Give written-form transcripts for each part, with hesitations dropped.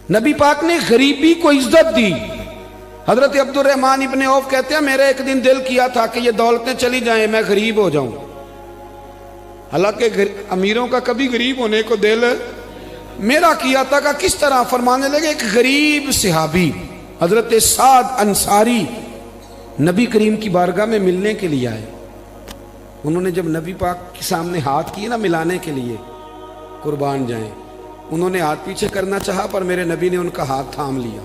नबी पाक ने गरीबी को इज्जत दी। हजरत अब्दुर्रहमान इब्ने औफ कहते हैं मेरा एक दिन दिल किया था कि ये दौलतें चली जाएं, मैं गरीब हो जाऊं। हालांकि अमीरों का कभी गरीब होने को दिल मेरा किया था का किस तरह फरमाने लगे। एक गरीब सहाबी हजरत साद अंसारी नबी करीम की बारगाह में मिलने के लिए आए। उन्होंने जब नबी पाक के सामने हाथ किए ना मिलाने के लिए, कुर्बान जाएं, उन्होंने हाथ पीछे करना चाहा पर मेरे नबी ने उनका हाथ थाम लिया।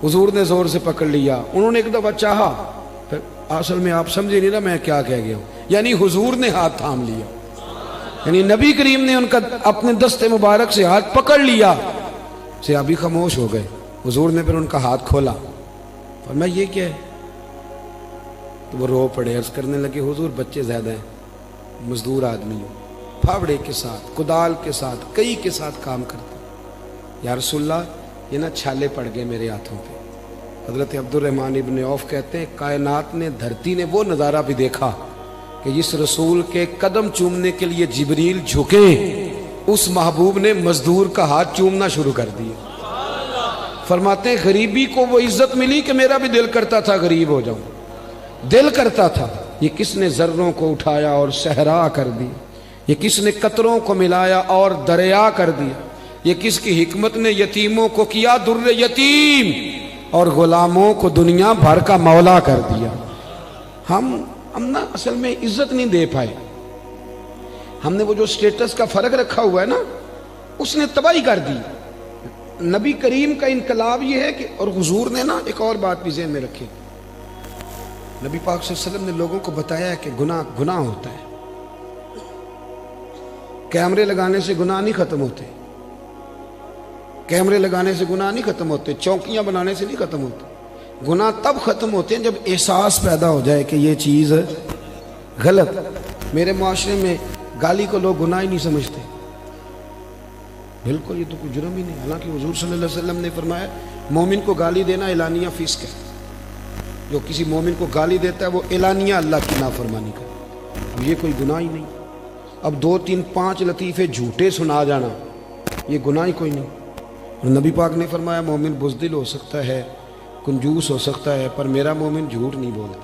हुजूर ने जोर से पकड़ लिया। उन्होंने एक दफा चाहा, फिर असल में आप समझे नहीं ना मैं क्या कह गया हूं, यानी हुजूर ने हाथ थाम लिया, यानी नबी करीम ने उनका अपने दस्ते मुबारक से हाथ पकड़ लिया। सहाबी खामोश हो गए। हुजूर ने फिर उनका हाथ खोला और मैं ये क्या है, तो वो रो पड़े, अर्ज करने लगे हुजूर बच्चे ज्यादा हैं, मजदूर आदमी हो, फावड़े के साथ कुदाल के साथ कई के साथ काम करते। या रसूलल्लाह ये ना छाले पड़ गए मेरे हाथों पे। हजरत अब्दुर्रहमान इब्ने औफ कहते हैं कायनात ने धरती ने वो नज़ारा भी देखा कि जिस रसूल के कदम चूमने के लिए जिब्रील झुके, उस महबूब ने मजदूर का हाथ चूमना शुरू कर दिया। फरमाते हैं गरीबी को वो इज्जत मिली कि मेरा भी दिल करता था गरीब हो जाऊं, दिल करता था। ये किसने जर्रों को उठाया और सहरा कर दिया, ये किसने कतरों को मिलाया और दरिया कर दिया, ये किसकी हिकमत ने यतीमों को किया दुर्र यतीम और गुलामों को दुनिया भर का मौला कर दिया। हम ना असल में इज्जत नहीं दे पाए। हमने वो जो स्टेटस का फर्क रखा हुआ है ना, उसने तबाही कर दी। नबी करीम का इनकलाब ये है कि, और हुजूर ने ना एक और बात भी ज़हन में रखी, नबी पाक सल्लल्लाहु अलैहि वसल्लम ने लोगों को बताया कि गुनाह होता है। कैमरे लगाने से गुनाह नहीं खत्म होते, कैमरे लगाने से गुनाह नहीं खत्म होते, चौकियां बनाने से नहीं खत्म होते। गुनाह तब खत्म होते हैं जब एहसास पैदा हो जाए कि ये चीज गलत। मेरे माशरे में गाली को लोग गुनाह ही नहीं समझते, बिल्कुल ये तो कोई जुर्म ही नहीं। हालांकि हुजूर सल्लल्लाहु अलैहि वसल्लम ने फरमाया मोमिन को गाली देना एलानिया फिस्क है। जो किसी मोमिन को गाली देता है वो एलानिया अल्लाह की नाफरमानी का। अब ये कोई गुनाह ही नहीं। अब 2 3 5 लतीफ़े झूठे सुना जाना ये गुनाह ही कोई नहीं। और नबी पाक ने फरमाया मोमिन बुज़दिल हो सकता है, कंजूस हो सकता है, पर मेरा मोमिन झूठ नहीं बोलता।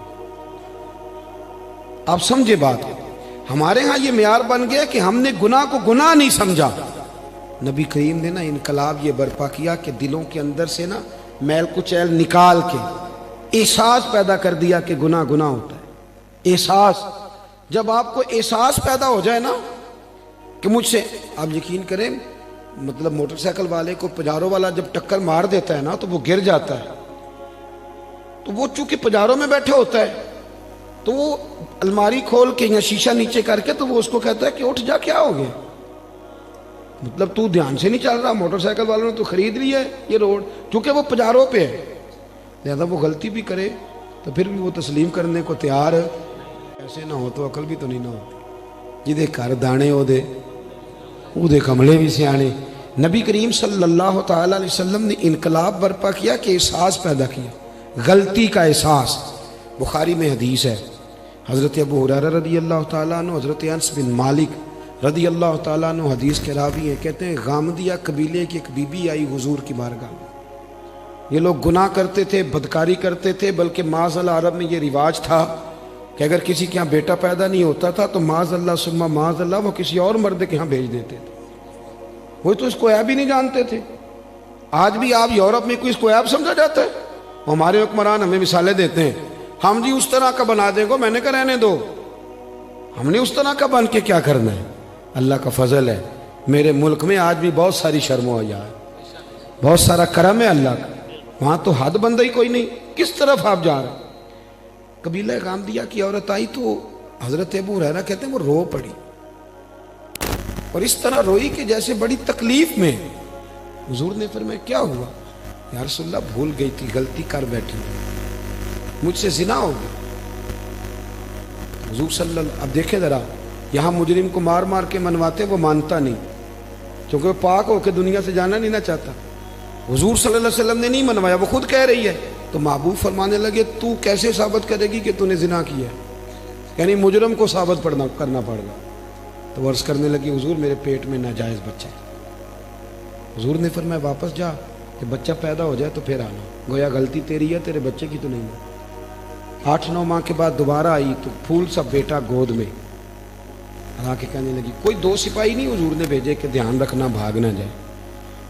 आप समझे बात को। हमारे यहाँ ये म्यार बन गया कि हमने गुनाह को गुनाह नहीं समझा। नबी करीम ने ना इनकलाब ये बर्पा किया कि दिलों के अंदर से ना मैल कुचैल निकाल के एहसास पैदा कर दिया कि गुनाह गुनाह होता है। एहसास, जब आपको एहसास पैदा हो जाए ना कि मुझसे, आप यकीन करें, मतलब मोटरसाइकिल वाले को पजारों वाला जब टक्कर मार देता है ना तो वो गिर जाता है, तो वो चूंकि पजारों में बैठे होता है तो वो अलमारी खोल के या शीशा नीचे करके तो वो उसको कहता है कि उठ जा, क्या हो गया, मतलब तू ध्यान से नहीं चल रहा, मोटरसाइकिल वालों ने तो खरीद लिया है ये रोड, क्योंकि वो पजारों पे है। लिहाजा वो गलती भी करे तो फिर भी वो तस्लीम करने को तैयार है। ऐसे ना हो तो अकल भी तो नहीं ना होती। जिदे घर दाने ओदे कमले भी सियाने। नबी करीम सल्लल्लाहु तआला अलैहि वसल्लम ने इनकलाब बर्पा किया कि एहसास पैदा किया, गलती का एहसास। बुखारी में हदीस है, हज़रत अबू हुरैरा रज़ी अल्लाह तआला अन्हु, हज़रत अनस बिन मालिक रज़ी अल्लाह तआला अन्हु हदीस के रावी हैं। कहते हैं गामदिया कबीले की एक बीबी आई हुजूर की बारगाह में। ये लोग गुनाह करते थे, बदकारी करते थे, बल्कि माज़अल्लाह अरब में ये रिवाज था कि अगर किसी के यहाँ बेटा पैदा नहीं होता था तो माज़अल्लाह सुम्मा माज़अल्लाह वो किसी और मर्द के यहाँ भेज देते थे। वो तो इसको ऐब ही नहीं जानते थे। आज भी आप यूरोप में कोई इसको ऐब समझा जाता है। हमारे हुक्मरान हमें मिसालें देते हैं, हम जी उस तरह का बना देंगे। मैंने कहा रहने दो, हमने उस तरह का बन के क्या करना है। अल्लाह का फजल है, मेरे मुल्क में आज भी बहुत सारी शर्मो हया है, बहुत सारा करम है अल्लाह का। वहां तो हद बंदा ही कोई नहीं, किस तरफ आप जा रहे। कबीला गामदिया की औरत आई तो हजरत अबू हुरैरा कहते हैं वो रो पड़ी और इस तरह रोई कि जैसे बड़ी तकलीफ में। हुजूर ने फरमाया क्या हुआ। या रसूलल्लाह भूल गई थी, गलती कर बैठी, मुझसे जिना हो गई। हुजूर सल्लल्लाहु, अब देखे जरा, यहाँ मुजरिम को मार मार के मनवाते, वो मानता नहीं क्योंकि वो पाक होकर दुनिया से जाना नहीं ना चाहता। हुजूर सल्लल्लाहु अलैहि वसल्लम ने नहीं मनवाया, वो खुद कह रही है। तो महबूब फरमाने लगे तू कैसे साबित करेगी कि तूने जिना किया है, यानी मुजरम को साबित करना पड़ेगा। तो वर्ष करने लगी हुजूर मेरे पेट में नाजायज बच्चा है। हुजूर ने फरमाया वापस जा, कि बच्चा पैदा हो जाए तो फिर आना, गोया गलती तेरी है, तेरे बच्चे की तो नहीं है। 8-9 माह के बाद दोबारा आई तो फूल सा बेटा गोद में, हालांकि कहने लगी कोई 2 सिपाही नहीं हुजूर ने भेजे कि ध्यान रखना भाग ना जाए।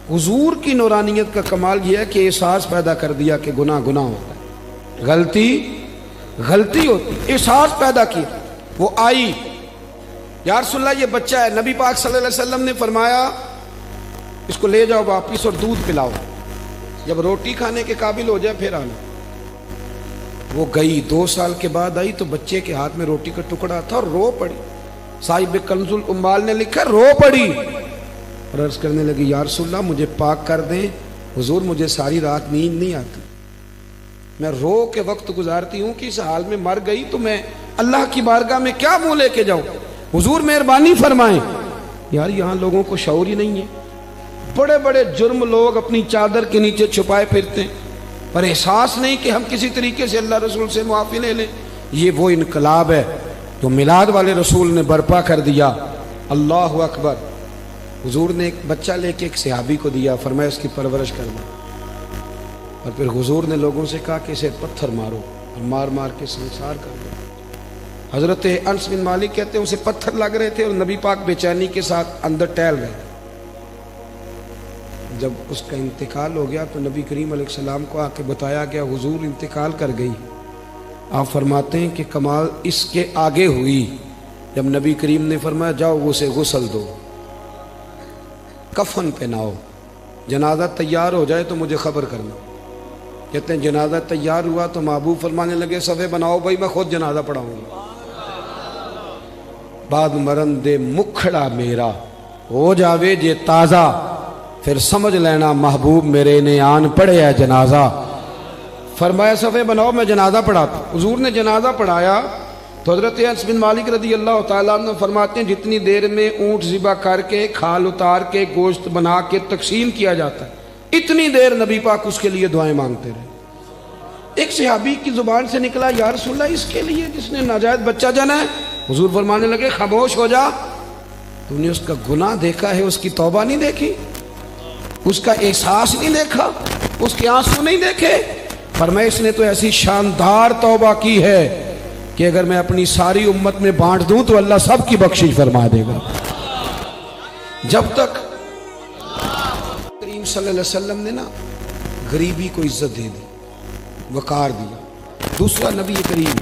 हुजूर की नूरानियत का कमाल यह है कि एहसास पैदा कर दिया कि गुनाह गुनाह होता है, गलती गलती होती, एहसास पैदा किया। वो आई, या रसूलल्लाह ये बच्चा है। नबी पाक सल्लल्लाहु अलैहि वसल्लम ने फरमाया इसको ले जाओ वापिस और दूध पिलाओ, जब रोटी खाने के काबिल हो जाए फिर आना। वो गई, 2 साल के बाद आई तो बच्चे के हाथ में रोटी का टुकड़ा था और रो पड़ी। साहिब कंजुल उम्माल ने लिखा रो पड़ी और अर्ज करने लगी या रसूलल्लाह मुझे पाक कर दें, हुजूर मुझे सारी रात नींद नहीं आती, मैं रो के वक्त गुजारती हूँ कि इस हाल में मर गई तो मैं अल्लाह की बारगाह में क्या मुंह लेके जाऊं, हुजूर मेहरबानी फरमाएं। यार यहाँ लोगों को शऊर ही नहीं है, बड़े बड़े जुर्म लोग अपनी चादर के नीचे छुपाए फिरते हैं, पर एहसास नहीं कि हम किसी तरीके से अल्लाह रसूल से मुआफ़ी ले लें। ये वो इनकलाब है जो मिलाद वाले रसूल ने बर्पा कर दिया। अल्लाह अकबर। हुजूर ने एक बच्चा लेके एक सहाबी को दिया, फरमाया इसकी परवरिश करना, और फिर हुजूर ने लोगों से कहा कि इसे पत्थर मारो और मार मार के संसार कर दो। हजरत अनस बिन मालिक कहते हैं उसे पत्थर लग रहे थे और नबी पाक बेचैनी के साथ अंदर टहल गए। जब उसका इंतकाल हो गया तो नबी करीम अलैहिस्सलाम को आके बताया गया हुजूर इंतकाल कर गई। आप फरमाते हैं कि कमाल इसके आगे हुई जब नबी करीम ने फरमाया जाओ उसे गुस्ल दो, कफन पहनाओ, जनाजा तैयार हो जाए तो मुझे खबर करना। कहते हैं जनाजा तैयार हुआ तो महबूब फरमाने लगे सफ़े बनाओ भाई मैं खुद जनाजा पढ़ाऊंगी। बाद मरन दे मुखड़ा मेरा हो जावे जे ताज़ा, फिर समझ लेना महबूब मेरे ने आन पढ़े है जनाजा। फरमाया सफ़े बनाओ मैं जनाजा पढ़ाता। हुजूर ने जनाजा पढ़ाया तो हज़रत अनस बिन मालिक रज़ी अल्लाह तआला अन्हु फरमाते हैं जितनी देर में ऊँट ज़िबा करके खाल उतार के गोश्त बना के तकसीम किया जाता है, इतनी देर नबी पाक उसके लिए दुआएं मांगते रहे। एक सहाबी की जुबान से निकला या रसूलल्लाह इसके लिए जिसने नाजायज बच्चा जना है। हुजूर फरमाने लगे खामोश हो जा, तुमने उसका गुनाह देखा है, उसकी तौबा नहीं देखी, उसका एहसास नहीं देखा, उसके आंसू नहीं देखे। फरमाया इसने तो ऐसी शानदार तौबा की है कि अगर मैं अपनी सारी उम्मत में बांट दूं तो अल्लाह सबकी बख्शिश फरमा देगा। जब तक करीम सल्लल्लाहु अलैहि वसल्लम ने ना गरीबी को इज्जत दे दी, वकार दिया। दूसरा नबी करीम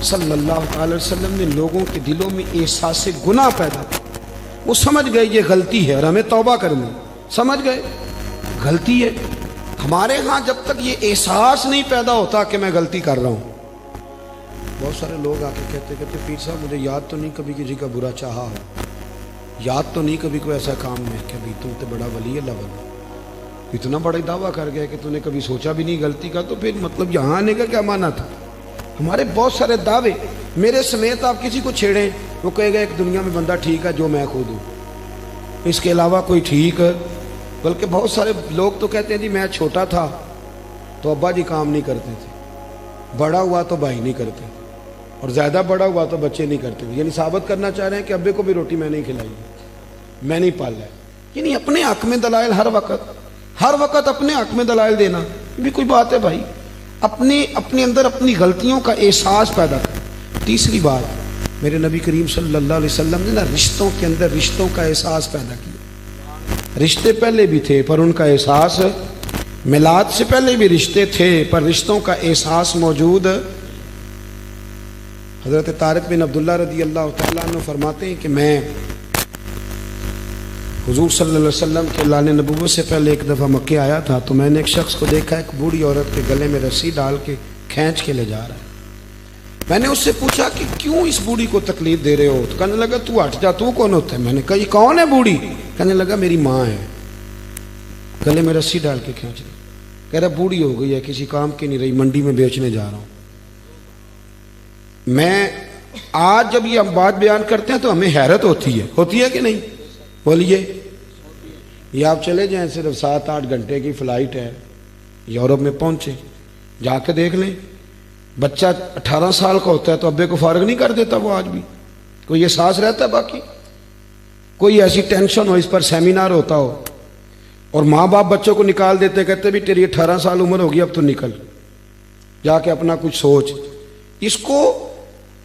सल्लल्लाहु अलैहि वसल्लम ने लोगों के दिलों में एहसास गुनाह पैदा किया। वो समझ गए ये गलती है और हमें तौबा करनी, समझ गए गलती है। हमारे यहाँ जब तक ये एहसास नहीं पैदा होता कि मैं गलती कर रहा हूँ, बहुत सारे लोग आके कहते पीर साहब मुझे याद तो नहीं कभी किसी का बुरा चाहा हो, याद तो नहीं कभी कोई ऐसा काम में कि भाई तुम तो बड़ा वली अल्लाह बना, इतना बड़ा दावा कर गया कि तूने कभी सोचा भी नहीं गलती का, तो फिर मतलब यहाँ आने का क्या माना था। हमारे बहुत सारे दावे, मेरे समेत आप किसी को छेड़ें वो कहेगा एक दुनिया में बंदा ठीक है जो मैं खुद हूँ, इसके अलावा कोई ठीक है। बल्कि बहुत सारे लोग तो कहते हैं जी मैं छोटा था तो अब्बा जी काम नहीं करते थे, बड़ा हुआ तो भाई नहीं करते, और ज़्यादा बड़ा हुआ तो बच्चे नहीं करते थे। यानी साबित करना चाह रहे हैं कि अब्बे को भी रोटी मैंने ही खिलाई है, मैं नहीं पाला है। यानी अपने हक में दलाइल हर वक्त अपने हक में दलाइल देना भी कोई बात है भाई। अपने अंदर अपनी गलतियों का एहसास पैदा कर। तीसरी बात, मेरे नबी करीम सल्लल्लाहु अलैहि वसल्लम ने ना रिश्तों के अंदर रिश्तों का एहसास पैदा किया। रिश्ते पहले भी थे पर उनका एहसास, मिलाद से पहले भी रिश्ते थे पर रिश्तों का एहसास मौजूद। हज़रत तारिक बिन अब्दुल्ला रज़ी अल्लाह तआला अन्हु फरमाते हैं कि मैं हुजूर सल्लल्लाहु अलैहि वसल्लम के लाने नबूवत से पहले एक दफ़ा मक्के आया था तो मैंने एक शख्स को देखा, एक बूढ़ी औरत के गले में रस्सी डाल के खींच के ले जा रहा है। मैंने उससे पूछा कि क्यों इस बूढ़ी को तकलीफ दे रहे हो, तो कहने लगा तू हट जा, तू कौन होता है। मैंने कहा ये कौन है बूढ़ी, कहने लगा मेरी माँ है, गले में रस्सी डाल के खींच रही। कह रहा बूढ़ी हो गई है, किसी काम की नहीं रही, मंडी में बेचने जा रहा हूँ। मैं आज जब ये हम बात बयान करते हैं तो हमें हैरत होती है कि नहीं, बोलिए। ये आप चले जाएं, सिर्फ 7-8 घंटे की फ़्लाइट है, यूरोप में पहुँचे, जाके देख लें। बच्चा 18 साल का होता है तो अब्बे को फारग नहीं कर देता वो आज भी, कोई एहसास रहता है। बाकी कोई ऐसी टेंशन हो, इस पर सेमिनार होता हो, और माँ बाप बच्चों को निकाल देते, कहते भी तेरी 18 साल उम्र होगी, अब तो निकल जाके अपना कुछ सोच। इसको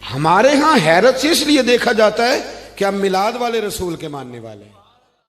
हमारे यहां हैरत से इसलिए देखा जाता है कि हम मिलाद वाले रसूल के मानने वाले हैं।